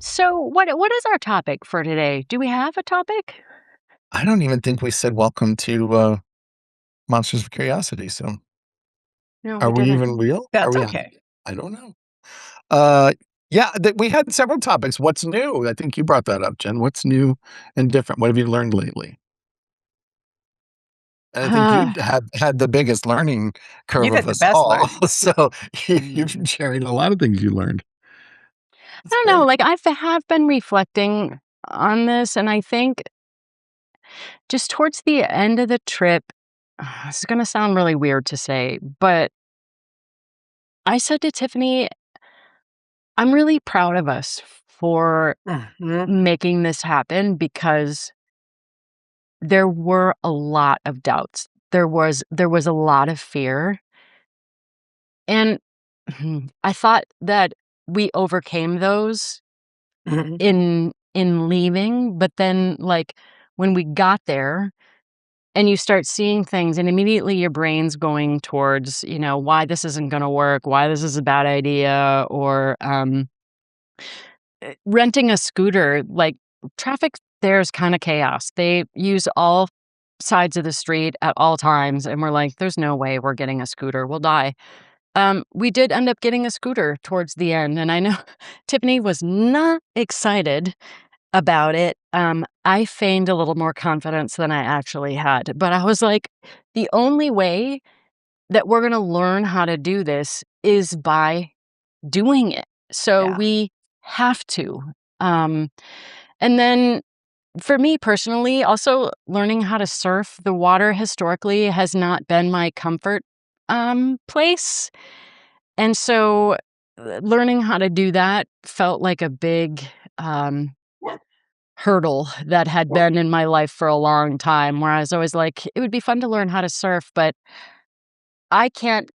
So what is our topic for today? Do we have a topic? I don't even think we said welcome to, Monsters of Curiosity, so No, we are we didn't. even real? Are That's we on? okay. I don't know. Uh, yeah, we had several topics. What's new? I think you brought that up, Jen. What's new and different? What have you learned lately? And I think you Uh, have had the biggest learning curve You've of had the us best all, learning. so you've been sharing a lot of things you learned. That's I don't know, great. like have been reflecting on this, and I think just towards the end of the trip, this is gonna sound really weird to say, but I said to Tiffany, I'm really proud of us for Mhm, making this happen because there were a lot of doubts. There was a lot of fear. And I thought that we overcame those mhm. in leaving, but then, like, when we got there and you start seeing things and immediately your brain's going towards, why this isn't gonna work, why this is a bad idea, or, renting a scooter, like, traffic there is kinda chaos. They use all sides of the street at all times, and we're like, "There's no way we're getting a scooter, we'll die." We did end up getting a scooter towards the end, and I know Tiffany was not excited about it. I feigned a little more confidence than I actually had, but I was like, the only way that we're gonna learn how to do this is by doing it. So Yeah. we have to. Um, and then for me personally, also learning how to surf, the water historically has not been my comfort place. And so, learning how to do that felt like a big, um, hurdle that had been in my life for a long time, where I was always like, "It would be fun to learn how to surf, but I can't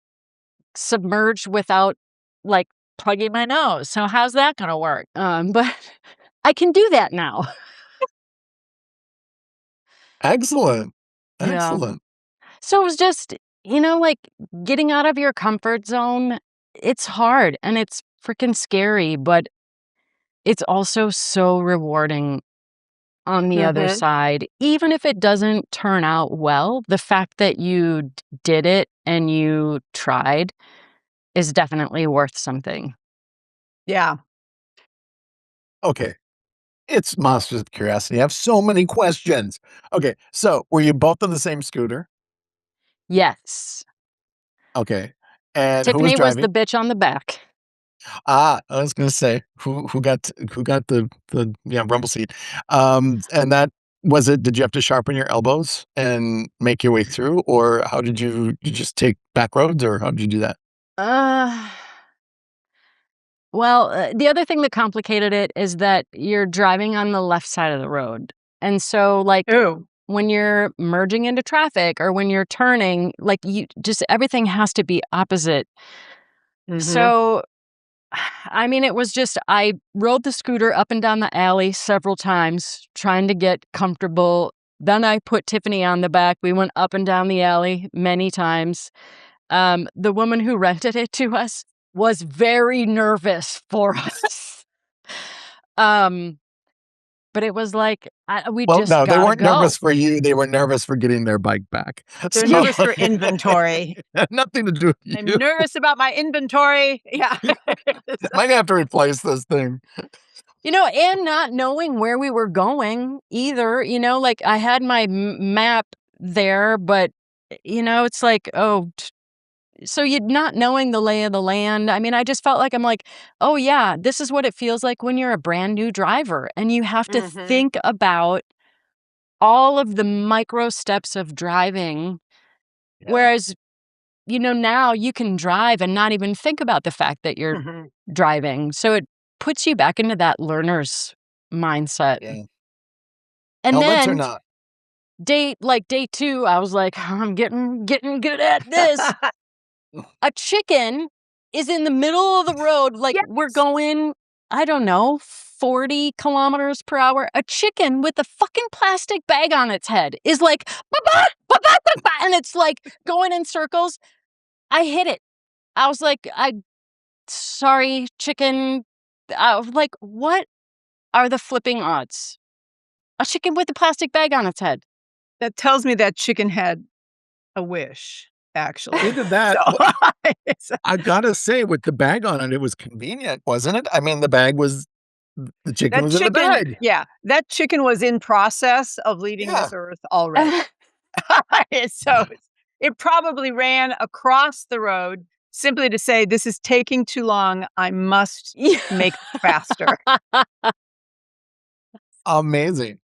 submerge without, like, plugging my nose, so how's that gonna work?" But I can do that now. Excellent. Yeah. Excellent. So it was just, like, getting out of your comfort zone, it's hard and it's freaking scary, but it's also so rewarding on the other Mhm. side. Even if it doesn't turn out well, the fact that you did it and you tried is definitely worth something. Yeah. Okay. It's Monsters of Curiosity. I have so many questions. Okay, so were you both on the same scooter? Yes. Okay, and who was Tiffany was the driving? bitch on the back. I was gonna say, who got the, yeah, rumble seat? And that was it. Did you have to sharpen your elbows and make your way through, or how did you just take back roads, or how did you do that? Uh, well, the other thing that complicated it is that you're driving on the left side of the road. And so, like, Ooh. when you're merging into traffic or when you're turning, like, you just everything has to be opposite. Mhm. So, I mean, it was just I rode the scooter up and down the alley several times trying to get comfortable. Then I put Tiffany on the back. We went up and down the alley many times. The woman who rented it to us was very nervous for us. Um, but it was like, we Well, just no, they gotta weren't go. nervous for you. They were nervous for getting their bike back. They're So nervous for inventory. nothing to do with I'm you. nervous about my inventory. Yeah. Might have to replace this thing. And not knowing where we were going either, like I had my map there, but, it's like, oh, so you not knowing the lay of the land. I mean, I just felt like I'm like, oh, yeah, this is what it feels like when you're a brand new driver and you have to Mhm. think about all of the micro steps of driving. Yeah. Whereas, now you can drive and not even think about the fact that you're Mhm. driving. So it puts you back into that learner's mindset. Yeah. And Helmets or then not? day 2, I was like, I'm getting good at this. A chicken is in the middle of the road, like we're Yes. going, I don't know, 40 kilometers per hour. A chicken with a fucking plastic bag on its head is like, "Ba-ba, ba-ba, ba-ba," and it's like going in circles. I hit it. I was like, sorry, chicken. I was like, what? are the flipping odds? A chicken with a plastic bag on its head. That tells me that chicken had a wish, actually. Either that, So it's I gotta say, with the bag on it, it was convenient, wasn't it? I mean, the chicken that was in the chicken bag. yeah, that chicken was in process of leaving Yeah. this earth already. So it probably ran across the road simply to say, "This is taking too long. I must Yeah. make it faster." Amazing.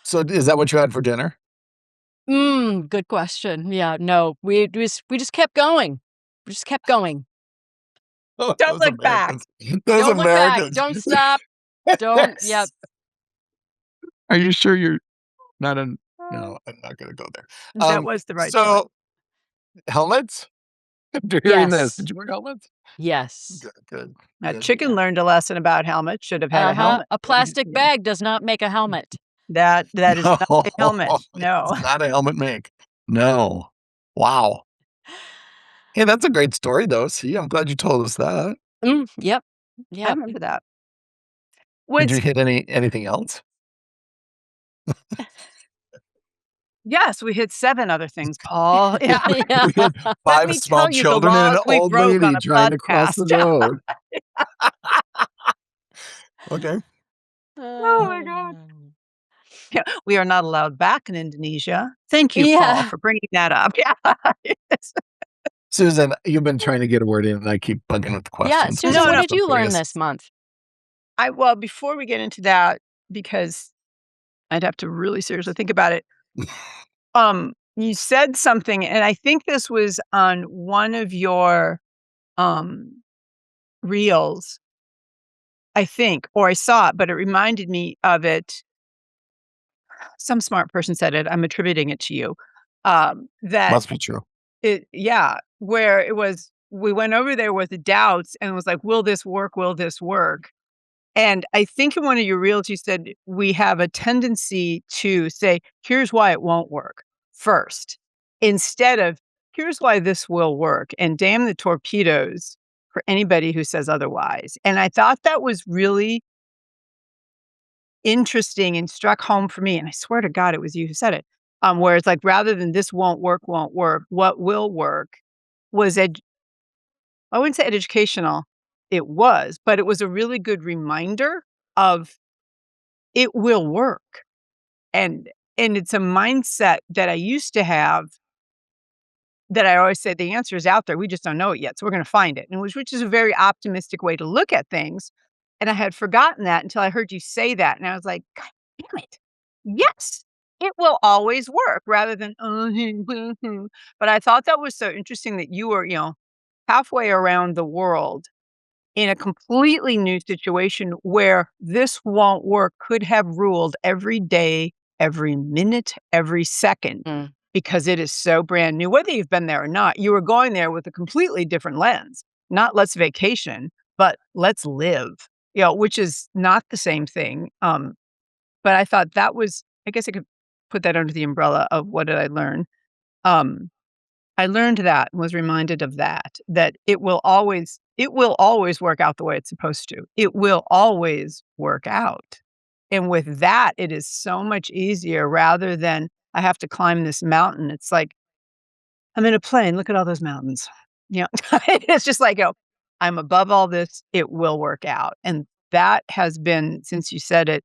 So is that what you had for dinner? Good question. Yeah, no, we just kept going. We just kept going. Oh, Don't those look back. Americans. Those Don't look back. Americans. Don't stop. Don't. Yep. Are you sure you're not in no, I'm not gonna go there. That was the right choice. So helmets? After hearing this, Yes. did you wear helmets? Yes. Good, good, That good, chicken learned a lesson about helmets, should have had a helmet. A plastic bag does not make a helmet. That is not a helmet. No, No. it's not a helmet make. No. Wow. Hey, that's a great story though. See, I'm glad you told us that. Yep. I Yep. remember that. Did you Was hit anything else? yes, we hit 7 other things, Paul. Yeah. Yeah. We had Let 5 me small tell you the children and laws an we old broke on lady a trying to cross the podcast. road. Okay. Oh my god. Yeah, we are not allowed back in Indonesia. Thank you, Paul, Yeah. for bringing that up. Yeah. Yes. Susan, you've been trying to get a word in, and I keep bugging with Yeah. questions, but Susan, No, what no. did so you learn curious. this month? Well, before we get into that, because I'd have to really seriously think about it. You said something, and I think this was on one of your um reels, I think, or I saw it, but it reminded me of it. Some smart person said it. I'm attributing it to you. That Must be true. yeah, where it was, we went over there with the doubts and was like, will this work? Will this work? And I think in one of your reels, you said we have a tendency to say, here's why it won't work first, instead of here's why this will work. And damn the torpedoes for anybody who says otherwise. And I thought that was really interesting and struck home for me. And I swear to God, it was you who said it. Where it's like, rather than this won't work, what will work was I wouldn't say educational. It was, but it was a really good reminder of it will work. And it's a mindset that I used to have, that I always say the answer is out there. We just don't know it yet. So we're going to find it. And which is a very optimistic way to look at things. And I had forgotten that until I heard you say that. And I was like, God damn it. Yes, it will always work rather than, but I thought that was so interesting that you were, halfway around the world in a completely new situation where this won't work could have ruled every day, every minute, every second, Mm. because it is so brand new. Whether you've been there or not, you were going there with a completely different lens. Not let's vacation, but let's live, which is not the same thing. But I thought that was, I guess I could put that under the umbrella of what did I learn? Um, I learned that and was reminded of that it will always work out the way it's supposed to. It will always work out. And with that, it is so much easier rather than I have to climb this mountain. It's like, I'm in a plane. Look at all those mountains. It's just like, I'm above all this. It will work out. And that has been, since you said it,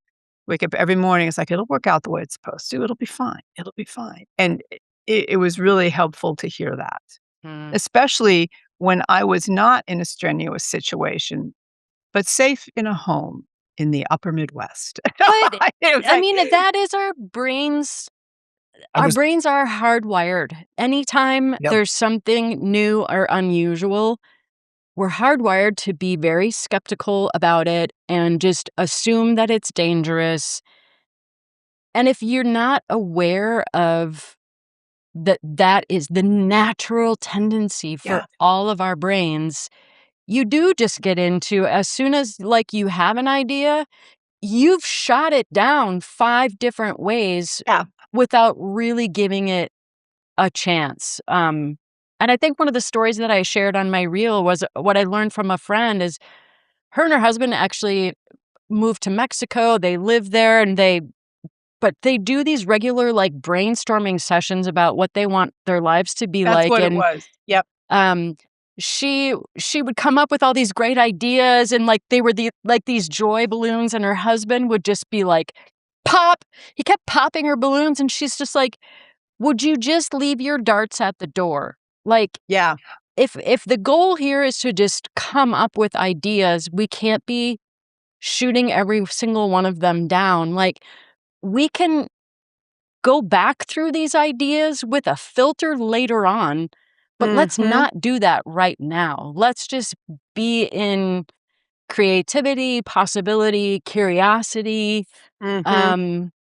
wake up every morning. It's like, it'll work out the way it's supposed to. It'll be fine. It'll be fine. And it was really helpful to hear that, Mm. especially when I was not in a strenuous situation, but safe in a home in the upper Midwest. But It was I like, mean, that is our brains. I Our was brains are hardwired. Anytime Yep. there's something new or unusual, we're hardwired to be very skeptical about it and just assume that it's dangerous. And if you're not aware of that is the natural tendency for yeah, all of our brains, you do just get into, as soon as like you have an idea, you've shot it down 5 different ways yeah, without really giving it a chance. And I think one of the stories that I shared on my reel was what I learned from a friend is her and her husband actually moved to Mexico, they live there, and but they do these regular, like, brainstorming sessions about what they want their lives to be That's like, what it and, was. Yep. um, she would come up with all these great ideas, and, like, they were these joy balloons, and her husband would just be like, "Pop!" He kept popping her balloons, and she's just like, "Would you just leave your darts at the door?" Like, Yeah. if the goal here is to just come up with ideas, we can't be shooting every single one of them down. Like, we can go back through these ideas with a filter later on, but let's Mhm. not do that right now. Let's just be in creativity, possibility, curiosity. Mhm. Um,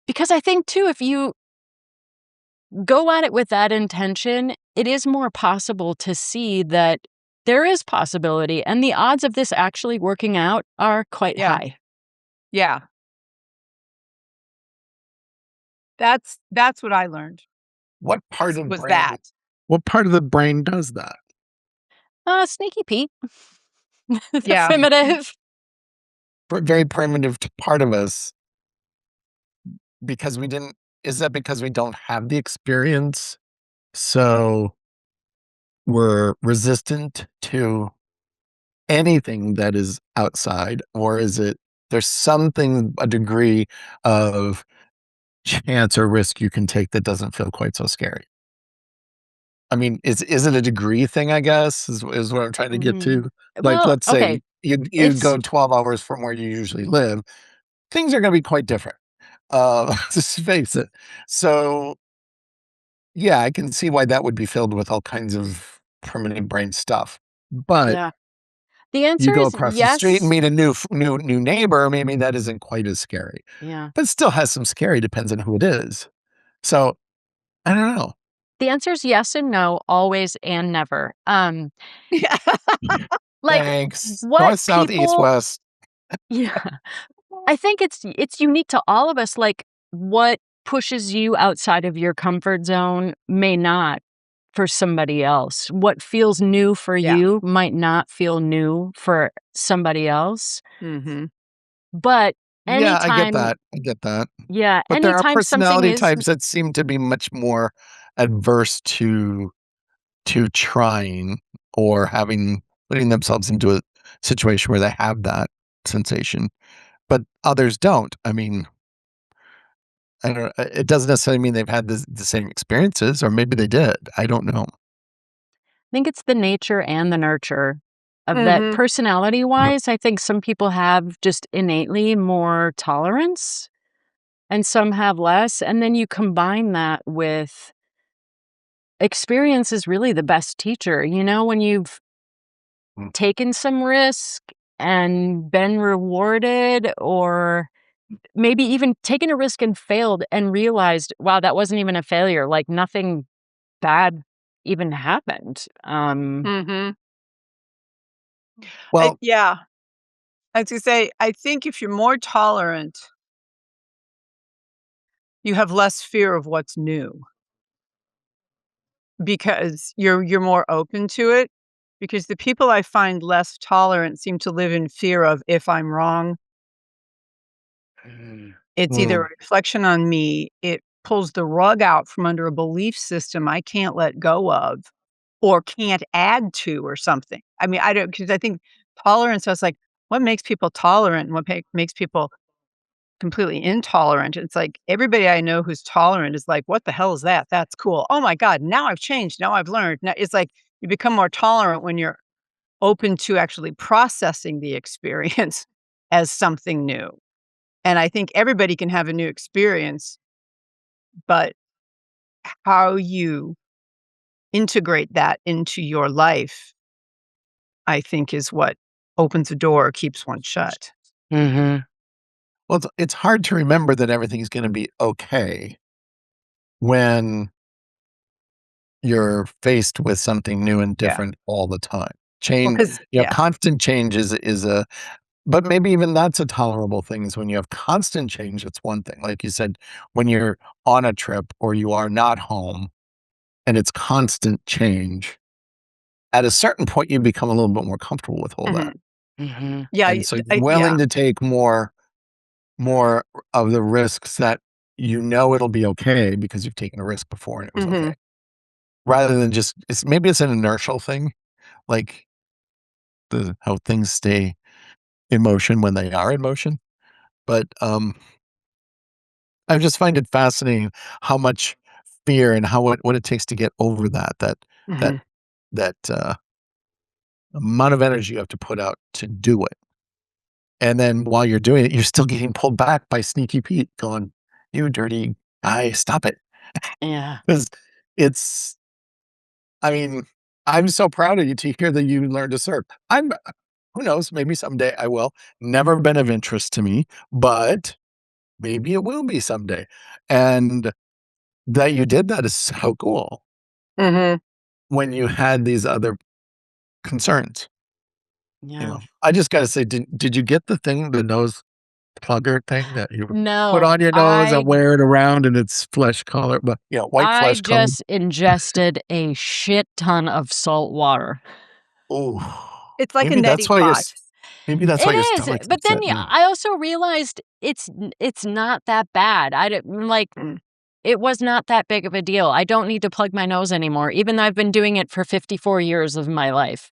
because I think too, if you go at it with that intention, it is more possible to see that there is possibility, and the odds of this actually working out are quite Yeah. high. Yeah. That's what I learned What part of was that. brain what part of the brain does that? Sneaky Pete, the Yeah. primitive. Very primitive part of us because we didn't is that because we don't have the experience? So we're resistant to anything that is outside, or is it there's something, a degree of chance or risk you can take that doesn't feel quite so scary? I mean, is it a degree thing, I guess, is what I'm trying to get Mhm. to? Like, Well, let's okay, say you it's go 12 hours from where you usually live, things are gonna be quite different. Just face it. So, yeah, I can see why that would be filled with all kinds of primitive brain stuff. But yeah. The you answer go is across the street and yes. meet a new neighbor, maybe that isn't quite as scary, Yeah. but still has some scary, depends on who it is. So, I don't know. The answer is yes and no, always and never. Yeah. Like, Thanks. what North, south, east, people west. yeah. I think it's unique to all of us, like, what pushes you outside of your comfort zone may not for somebody else. What feels new for Yeah. you might not feel new for somebody else. Mhm. But Yeah, I get anytime that. I get that. yeah, But there are anytime something personality is types that seem to be much more adverse to trying or having putting themselves into a situation where they have that sensation, but others don't. I mean, I don't it doesn't necessarily mean they've had the same experiences, or maybe they did. I don't know. I think it's the nature and the nurture of that. Mhm. Personality-wise, I think some people have just innately more tolerance and some have less, and then you combine that with experience is really the best teacher. You know, when you've Mm. taken some risk and been rewarded, or maybe even taken a risk and failed and realized, wow, that wasn't even a failure. Like nothing bad even happened. Mhm. Well, Yeah. I was gonna say, I think if you're more tolerant, you have less fear of what's new because you're more open to it. Because the people I find less tolerant seem to live in fear of if I'm wrong, it's either a mm, reflection on me, it pulls the rug out from under a belief system I can't let go of or can't add to or something. I mean, I don't because I think tolerance, I was like, what makes people tolerant and what makes people completely intolerant? It's like everybody I know who's tolerant is like, "What the hell is that? That's cool. Oh my god, now I've changed. Now I've learned." Now it's like you become more tolerant when you're open to actually processing the experience as something new. And I think everybody can have a new experience, but how you integrate that into your life, I think is what opens a door or keeps one shut. Mhm. well, it's hard to remember that everything's gonna be okay when you're faced with something new and Yeah. different all the time. Well, Change, because yeah. constant change is a but maybe even that's a tolerable thing is when you have constant change, it's one thing. Like you said, when you're on a trip or you are not home and it's constant change, at a certain point, you become a little bit more comfortable with all that. Mhm. Mhm. Yeah, And so you're yeah. willing to take more of the risks that you know it'll be okay because you've taken a risk before and it was okay. Mhm, Rather than just it's an inertial thing, like the how things stay in motion when they are in motion. But I just find it fascinating how much fear and what it takes to get over that mhm. that amount of energy you have to put out to do it. And then while you're doing it, you're still getting pulled back by Sneaky Pete going, "You dirty guy, stop it." Yeah. 'Cause it's I mean, I'm so proud of you to hear that you learned to surf. Who knows, maybe someday I will. Never been of interest to me, but maybe it will be someday. And that you did that is so cool Mhm. when you had these other concerns, you Yeah. know? I just gotta say, did you get the thing, the nose plugger thing that you put No, on your nose and wear it around and it's flesh color, but, white I flesh color? just ingested a shit ton of salt water. Oh, It's like a neti pot. maybe that's It why your is, stomach's but then, upset yeah, now. I also realized it's not that bad. I didn't like, Mm. it was not that big of a deal. I don't need to plug my nose anymore, even though I've been doing it for 54 years of my life.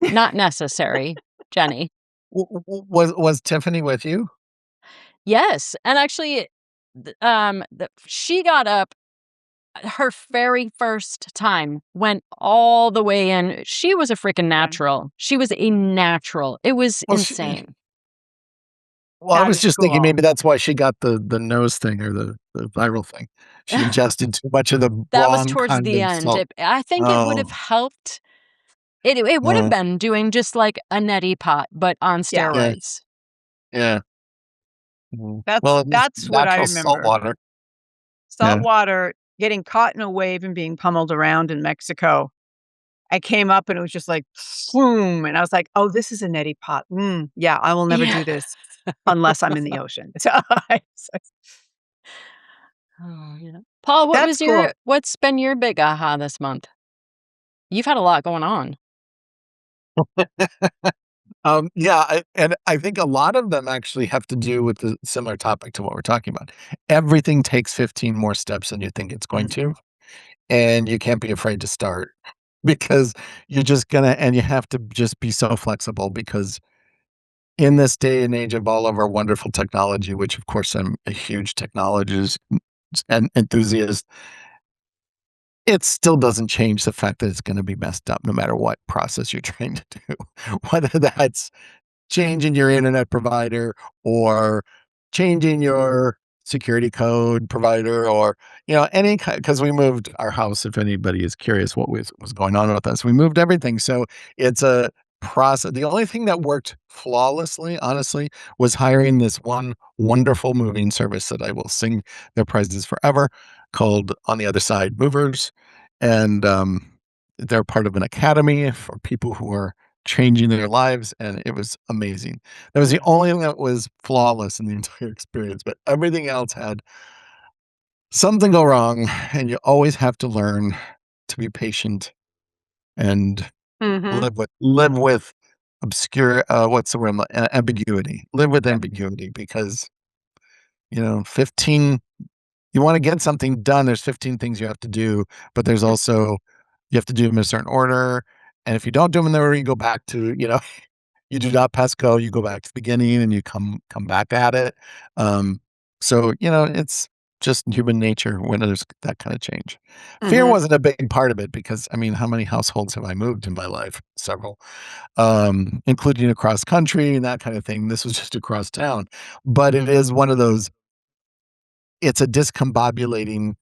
Not necessary, Jenny. Was Tiffany with you? Yes, and actually, she got up her very first time, went all the way in. She was a freaking Yeah. natural. She was a natural. It was Well, she insane. well, I That was is just thinking cool. maybe that's why she got the nose thing or the viral thing. She ingested too much of the That was wrong towards kind the of end. salt. I think it would have Oh, helped. It would have oh, been doing just like a neti pot, but on Yeah. yeah, steroids. yeah. Mhm. That's Well, at least that's what I natural salt remember. water. Salt Yeah. water, getting caught in a wave and being pummeled around in Mexico. I came up and it was just like, boom, and I was like, "Oh, this is a neti pot. Yeah, I will never Yeah. do this unless I'm in the ocean." So Oh, yeah. Paul, that's cool. what's been your big aha this month? You've had a lot going on. Yeah, and I think a lot of them actually have to do with the similar topic to what we're talking about. Everything takes 15 more steps than you think it's going Mm, to, and you can't be afraid to start because you're just gonna and you have to just be so flexible because in this day and age of all of our wonderful technology, which of course I'm a huge technologist and enthusiast, it still doesn't change the fact that it's gonna be messed up no matter what process you're trying to do. Whether that's changing your internet provider or changing your security code provider or, any because we moved our house, if anybody is curious what was going on with us. We moved everything. So it's a process. The only thing that worked flawlessly, honestly, was hiring this one wonderful moving service that I will sing their praises forever called On the Other Side Movers. And they're part of an academy for people who are changing their lives, and it was amazing. That was the only thing that was flawless in the entire experience, but everything else had something go wrong, and you always have to learn to be patient and mhm. live with obscure, what's the word? Ambiguity. Live with Yep. ambiguity because, 15 you wanna get something done, there's 15 things you have to do, but there's also you have to do them in a certain order, and if you don't do them in the order, you go back to, you do not pass go, you go back to the beginning and you come back at it. Um, so, it's just human nature when there's that kind of change. Fear Mhm, wasn't a big part of it because, I mean, how many households have I moved in my life? Several, including across country and that kind of thing. This was just across town, but it is one of those, it's a discombobulating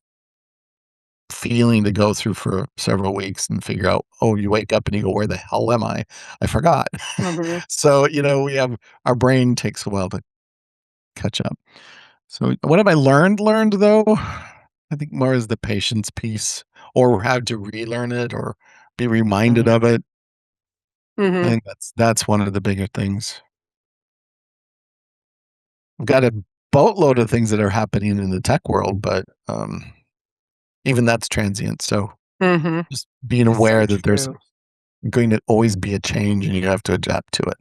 feeling to go through for several weeks and figure out, oh, you wake up and you go, where the hell am I? I forgot. mhm, So, we have our brain takes a while to catch up. So what have I learned though? I think more is the patience piece or have to relearn it or be reminded Mhm. of it. I mhm, think that's one of the bigger things. I've got a boatload of things that are happening in the tech world, but even that's transient. So mhm. just being So aware that there's true. going to always be a change and you have to adapt to it.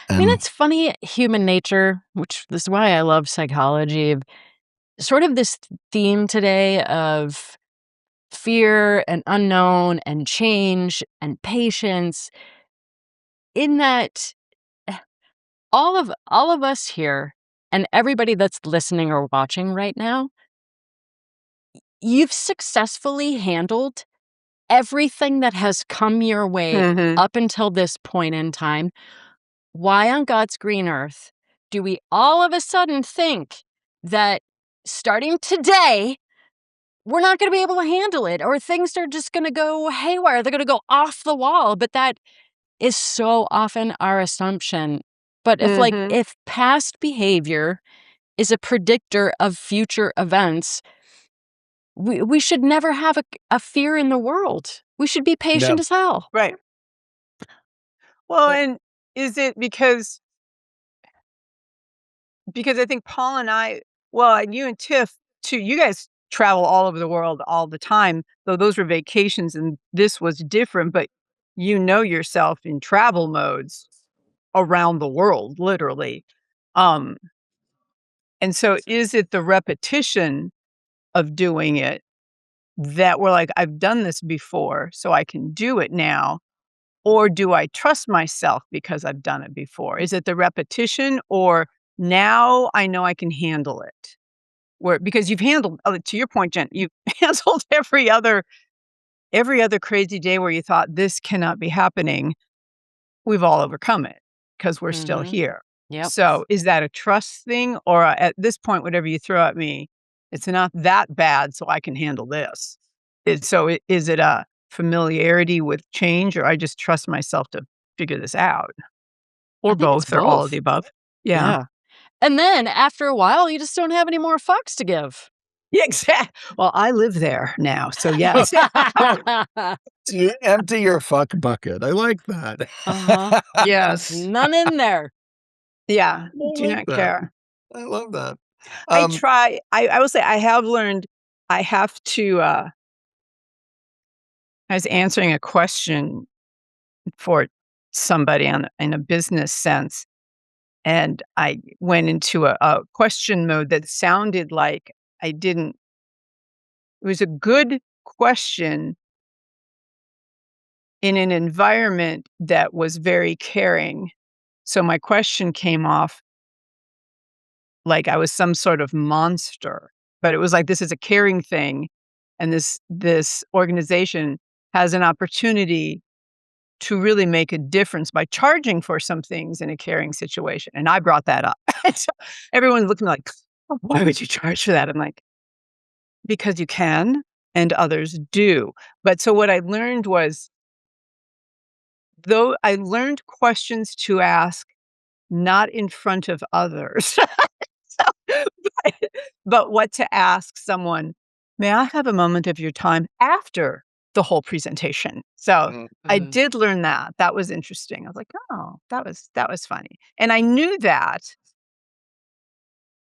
I mean, it's funny, human nature, which this is why I love psychology, of sort of this theme today of fear and unknown and change and patience, in that all of us here and everybody that's listening or watching right now, you've successfully handled everything that has come your way Mhm. up until this point in time. Why on God's green earth do we all of a sudden think that starting today, we're not going to be able to handle it, or things are just going to go haywire? They're going to go off the wall. But that is so often our assumption. But Mhm. if past behavior is a predictor of future events, we should never have a fear in the world. We should be Yeah. patient as hell. Right. Well, Uh, and is it because I think Paul and I, well, and you and Tiff too, you guys travel all over the world all the time, though those were vacations and this was different, but you know yourself in travel modes around the world, literally. Um, and so is it the repetition of doing it that we're like, I've done this before, so I can do it now? Or do I trust myself because I've done it before? Is it the repetition, or now I know I can handle it? Where because you've handled, to your point, Jen, you've handled every other crazy day where you thought this cannot be happening. We've all overcome it because we're still Mhm. here. Yep. So is that a trust thing, or at this point, whatever you throw at me, it's not that bad, so I can handle this? Is it a familiarity with change, or I just trust myself to figure this out, I or think it's both, or all of the both. above? Yeah. Yeah. And then after a while, you just don't have any more fucks to give. Yeah, exactly. Well, I live there now, so yes. so you empty your fuck bucket. I like that. Uh-huh. Yes. None in there. Yeah, I do like not that. care. I love that. I Um, try I will say I have learned I have to, I was answering a question for somebody in a business sense, and I went into a question mode that sounded like I didn't it was a good question in an environment that was very caring. So my question came off like I was some sort of monster, but it was like, this is a caring thing, and this organization has an opportunity to really make a difference by charging for some things in a caring situation, and I brought that up. And so everyone looked at me like, "Oh, why would you charge for that?" I'm like, "Because you can, and others do." But so what I learned was, though I learned questions to ask not in front of others. So, but but what to ask someone, "May I have a moment of your time after the whole presentation?" So, mhm, I Mhm. did learn that. That was interesting. I was like, "Oh, that was funny." And I knew that,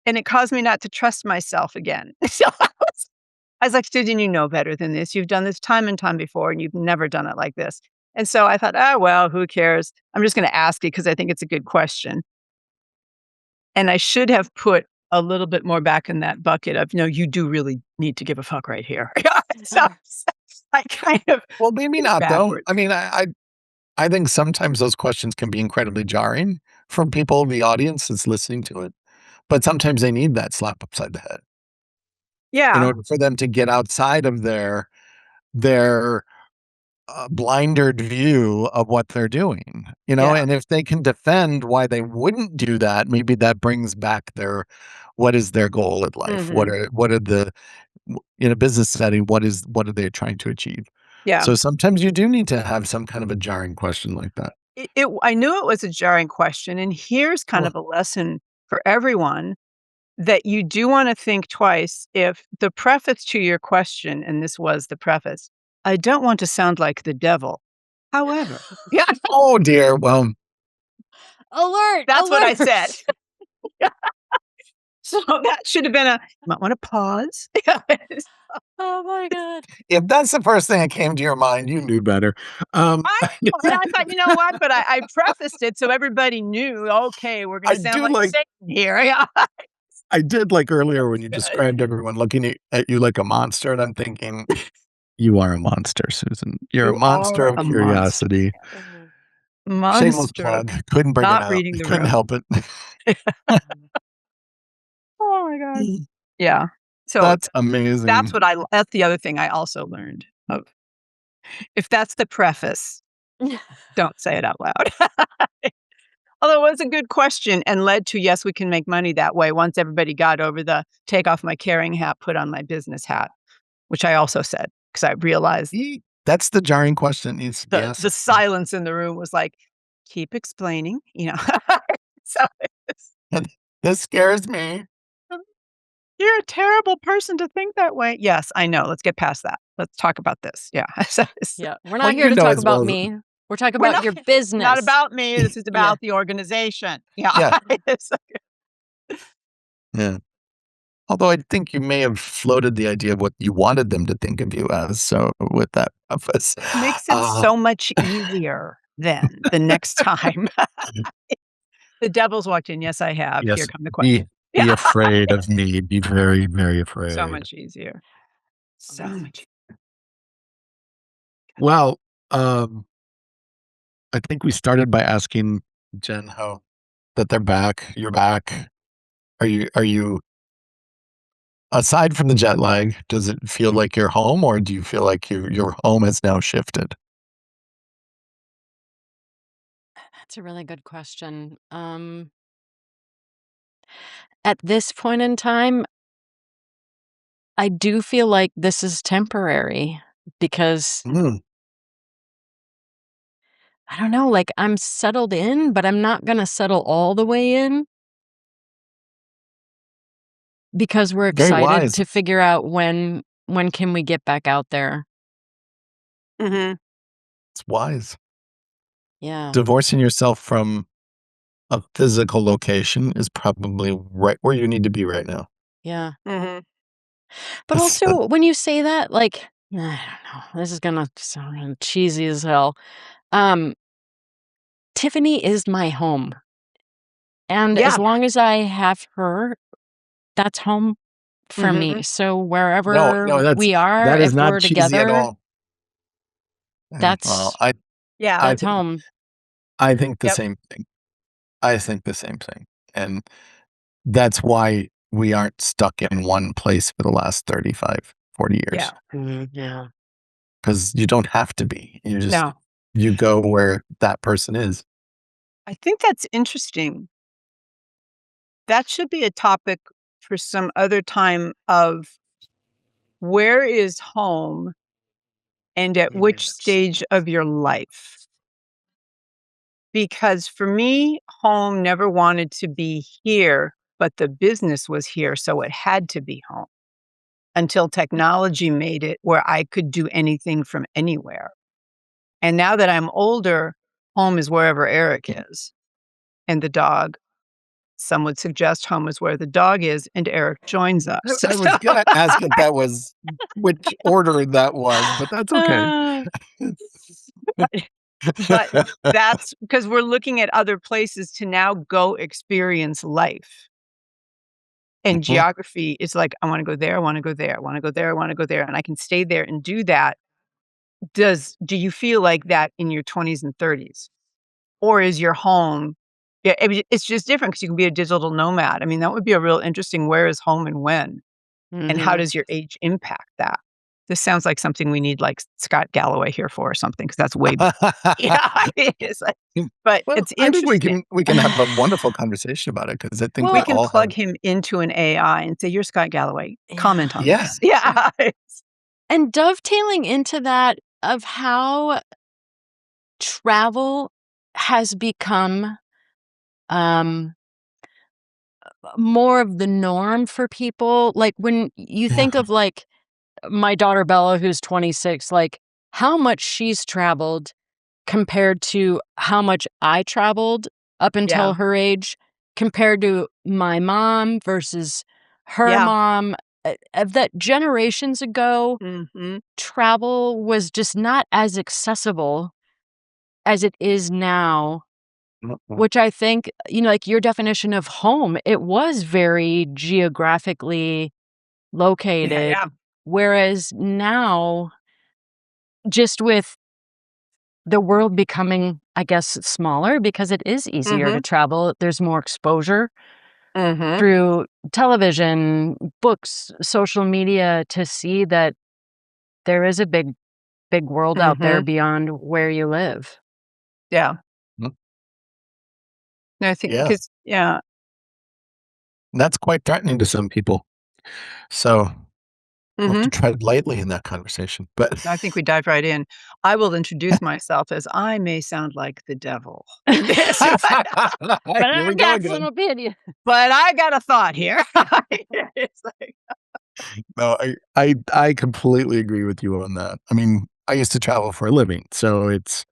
and it caused me not to trust myself again. So, I was like, "Susan, you know better than this. You've done this time and time before, and you've never done it like this." And so I thought, "Oh, well, who cares? I'm just gonna ask it because I think it's a good question." And I should have put a little bit more back in that bucket of, "No, you do really need to give a fuck right here." So, I kind of well, maybe did it not though. backwards. I mean, I think sometimes those questions can be incredibly jarring from people in the audience that's listening to it, but sometimes they need that slap upside the head in Yeah, order for them to get outside of their blindered view of what they're doing, yeah. and if they can defend why they wouldn't do that, maybe that brings back what is their goal in life? Mhm. What are in a business setting, what are they trying to achieve? Yeah. So sometimes you do need to have some kind of a jarring question like that. I knew it was a jarring question, and here's kind Well, of a lesson for everyone, that you do wanna think twice if the preface to your question, and this was the preface, "I don't want to sound like the devil. However." Yeah, oh dear. Well, Alert! that's what I said. Alert! So that should have been might want to pause. Oh my god. If that's the first thing that came to your mind, you knew better. I know, and I thought, you know what? But I prefaced it so everybody knew, okay, we're I gonna sound do like like Satan here. Yeah. I did like earlier when you Good. described everyone looking at you like a monster, and I'm thinking, "You are a monster, Susan. You're a You monster are of a monster. curiosity." Mhm. Shameless Monster of plug. Couldn't bring it not out. reading the Couldn't room. help it. Oh my god. Yeah. So That's amazing. that's the other thing I also learned of if that's the preface, don't say it out loud. Although it was a good question and led to, yes, we can make money that way once everybody got over the take off my caring hat, put on my business hat, which I also said because I realized That's the jarring question that needs to be the asked. silence in the room was like, keep explaining, So it's, This scares me. you're a terrible person to think that way. Yes, I know. Let's get past that. Let's talk about this. Yeah. Yeah, we're Well, not here you to know talk as about well as me. We're talking We're about not your not business. about me. This is Yeah. about the organization. Yeah. yeah, It's yeah. Although I think you may have floated the idea of what you wanted them to think of you as, so with that preface. makes it Uh, so much easier then the next time. The devil's walked in. Yes, I have. Here yes, come the be question. be Yeah. afraid of me. Be very, very So afraid. much easier. So Amazing. much. Well, um, I think we started by asking Jen how that they're back. You're back. Are you aside from the jet lag, does it feel like you're home, or do you feel like your home has now shifted? That's a really good question. At this point in time, I do feel like this is temporary because Mm, I don't know, like I'm settled in, but I'm not gonna settle all the way in because we're very excited wise. to figure out when can we get back out there. Mhm. It's wise. Yeah, Divorcing yourself from a physical location is probably right where you need to be right now. yeah. Mhm. But It's, also when you say that, like, I don't know, this is gonna sound cheesy as hell. Um, Tiffany is my home. And as Yeah. long as I have her, that's home for me. Mhm. So no, wherever no, we are, that is if not we're cheesy at together, all. Well, that's Yeah. I that's think home. I think the Yep. same thing. I think the same thing, and that's why we aren't stuck in one place for the last 35, 40 Yeah. years, Yeah. because you don't have to be. No. You go where that person is. I think that's interesting. That should be a topic for some other time of where is home and at which Yes. stage of your life? Because for me, home never wanted to be here, but the business was here, so it had to be home until technology made it where I could do anything from anywhere. And now that I'm older, home is wherever Eric is and the dog. Some would suggest home is where the dog is and Eric joins us. I was gonna ask if that was which order that was, but that's okay. Ah, But that's because we're looking at other places to now go experience life. And Mhm. geography is like, I wanna go there, I wanna go there, I wanna go there, I wanna go there, and I can stay there and do that. Do you feel like that in your 20s and 30s? Or is your home yeah, I mean, it's just different because you can be a digital nomad. I mean, that would be a real interesting where is home and when, and how mhm. does your age impact that? This sounds like something we need, like, Scott Galloway here for or something because that's way yeah, it is, like but Well, it's I think interesting. we can have a wonderful conversation about it because I think We we Well, can all plug have. him into an AI and say, "You're Scott Galloway. yeah. Comment on Yeah. this." Yeah. And dovetailing into that of how travel has become um more of the norm for people. Like when you think Yeah. of like my daughter Bella, who's 26, like how much she's traveled compared to how much I traveled up Yeah. until her age. compared to my mom versus her Yeah. mom, that generations ago, Mhm. travel was just not as accessible as it is now, Mm-mm. which I think, like your definition of home, it was very geographically Yeah, located, yeah. whereas now, just with the world becoming, I guess, smaller because it is easier to Mhm. travel, there's more exposure Mhm. through television, books, social media to see that there is a big world out there Mhm. beyond where you live. Yeah. Mm, No, I think yeah, because yeah. and that's quite threatening to some people. So we'll have to Mhm. tread lightly in that conversation. But I think we dive right in. I will introduce myself as I may sound like the devil in this, But here we I've go got some again. opinion. but I got a thought here. It's like No, I completely agree with you on that. I mean, I used to travel for a living, so it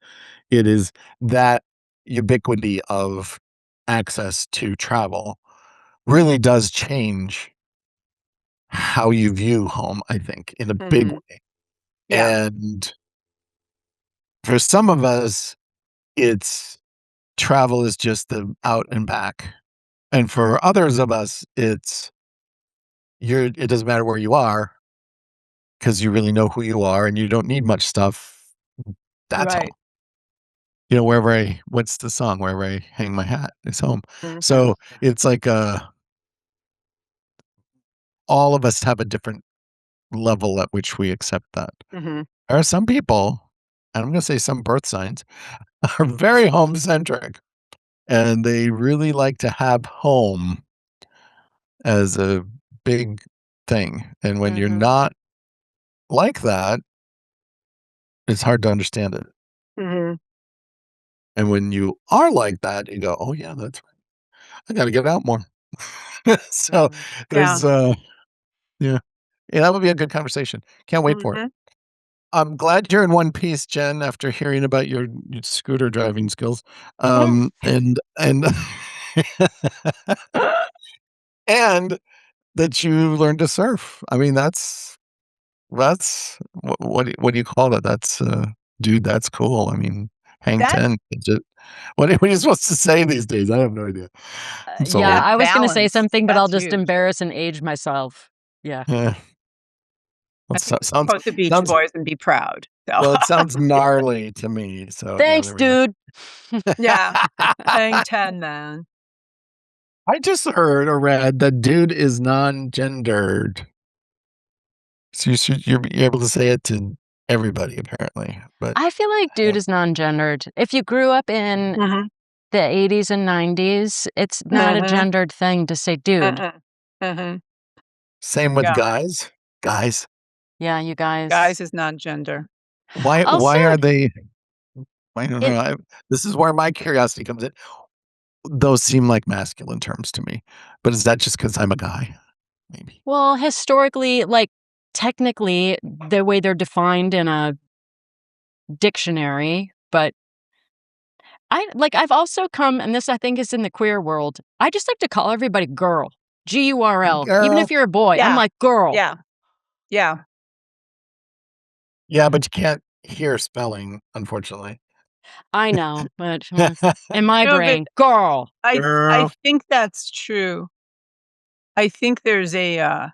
is that ubiquity of access to travel really does change how you view home, I think, in a big Mhm. way. Yeah. And for some of us, it's travel is just the out and back. And for others of us, it doesn't matter where you are because you really know who you are and you don't need much stuff. That's Right. home. What's the song? Wherever I hang my hat is home. Mhm. So it's like all of us have a different level at which we accept that. Mhm. There are some people, and I'm going to say some birth signs, are very home centric and they really like to have home as a big thing. And when you're Mhm. not like that, it's hard to understand it. Mhm. And when you are like that, you go, "Oh, yeah, that's right. I gotta get out more." So, Mhm. Yeah. there's, yeah. Yeah, that would be a good conversation. Can't wait for it. Mhm. I'm glad you're in one piece, Jen, after hearing about your scooter driving skills. And and that you learned to surf. I mean, that's what do you call that? That's, dude, that's cool. I mean, hang That 10. What are you supposed to say these days? I have no idea. I'm so Yeah, old. that I was gonna say balance, something, but I'll that's just huge. embarrass and age myself. Yeah. Yeah. Well, I think we're sounds supposed to Beach sounds Boys and be proud. So, well, it sounds gnarly to me, so, yeah, Thanks, there we go. dude. yeah. Hang 10, man. I just heard or read that dude is non-gendered. So you're able to say it to everybody apparently, but I feel like dude hey. is non-gendered. If you grew up in Mhm. the '80s and '90s, it's not a Mhm. gendered thing to say dude. Mm-mm. Mhm. Same with Yeah. guys. Guys, Yeah, you guys. Guys is non-gender. Also, why are they I don't it know, this is where my curiosity comes in. Those seem like masculine terms to me, but is that just because 'cause I'm a guy? Maybe. well, historically, like, technically, the way they're defined in a dictionary, but I've also come and this I think is in the queer world, I just like to call everybody girl, Gurl. Even if Girl. you're a boy, I'm Yeah. like, "Girl." Yeah. Yeah. Yeah, but you can't hear spelling, unfortunately. I know, but, in my No, but brain, "Girl." I Girl. think that's true. I think there's a,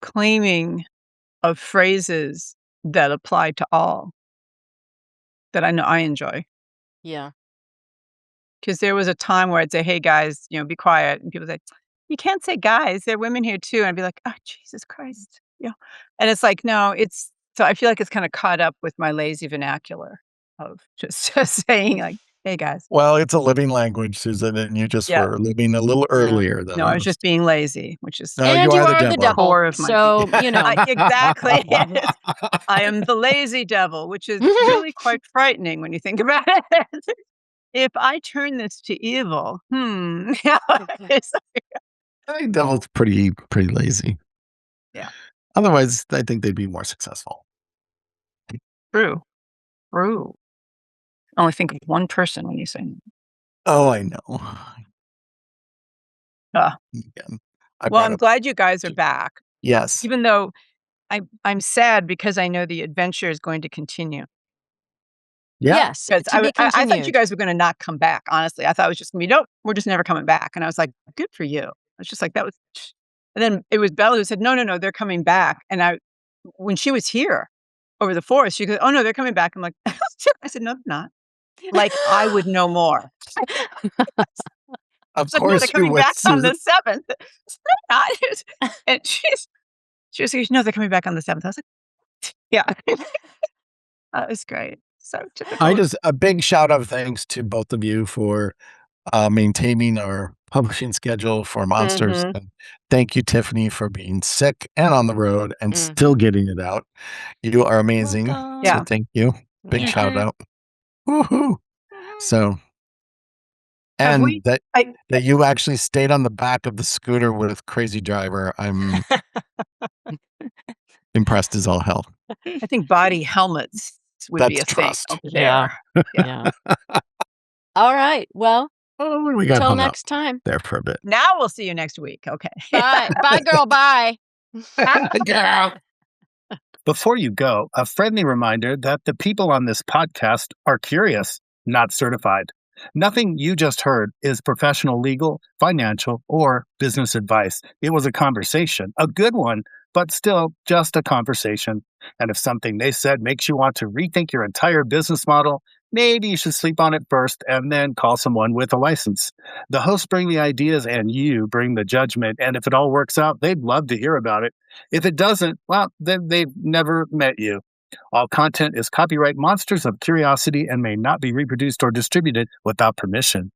claiming of phrases that apply to all that I know I enjoy. Yeah. 'Cause there was a time where I'd say, "Hey, guys, be quiet," and people say, "You can't say guys, there are women here too," and I'd be like, "Oh, Jesus Christ," and it's like, no, it's so I feel like it's kinda caught up with my lazy vernacular of just just saying like, "Hey, guys." Well, it's a living language, Susan, and you just Yeah. were living a little Yeah. earlier than No, I was just most. being lazy, which is No, you And you are the are the the devil. devil, core of my being. so, Exactly, yes. I am the lazy devil, which is really quite frightening when you think about it. If I turn this to evil, it's I think devil's pretty lazy. yeah, Otherwise, I think they'd be more successful. true, true. Only think of one person when you say Oh, I know. Uh, Again, I well, brought I'm up glad you guys are back, yes. even though I'm sad because I know the adventure is going to continue. Yeah. Yes, 'Cause to be I thought you continued. guys were gonna not come back, honestly. I thought it was just gonna be, "Nope, we're just never coming back." And I was like, "Good for you." I was just like, "That was." And then it was Bella who said, "No, no, no, they're coming back." And when she was here over the forest, she goes, "Oh, no, they're coming back." I'm like, I said, "No, they're not." Like, I would know more. Of Like, "No, they're course you coming would, back on the Susan. 7th." "No, they're not." And she was like, "No, they're coming back on the 7th." I was like, "Yeah." That was great. So I typical. just a big shout out thanks to both of you for maintaining our publishing schedule for Monsters. Mhm. And thank you, Tiffany, for being sick and on the road and Mm. still getting it out. You are amazing. So Yeah. Welcome. thank you. Big shout Mhm. out. Woohoo. Mhm. So, Have we and that I that you actually stayed on the back of the scooter with Crazy Driver. I'm impressed as all hell. I think body helmets would be That's a thing trust. over Yeah, there. Yeah. yeah. All right, well, Oh, we got till hung up next time. there for a bit. Now we'll see you next week. Okay. Bye. Bye, girl, bye. Girl. Before you go, a friendly reminder that the people on this podcast are curious, not certified. Nothing you just heard is professional legal, financial, or business advice. It was a conversation, a good one, but still just a conversation. And if something they said makes you want to rethink your entire business model, maybe you should sleep on it first and then call someone with a license. The hosts bring the ideas and you bring the judgment. And if it all works out, they'd love to hear about it. If it doesn't, well, then they've never met you. All content is copyright Monsters of Curiosity and may not be reproduced or distributed without permission.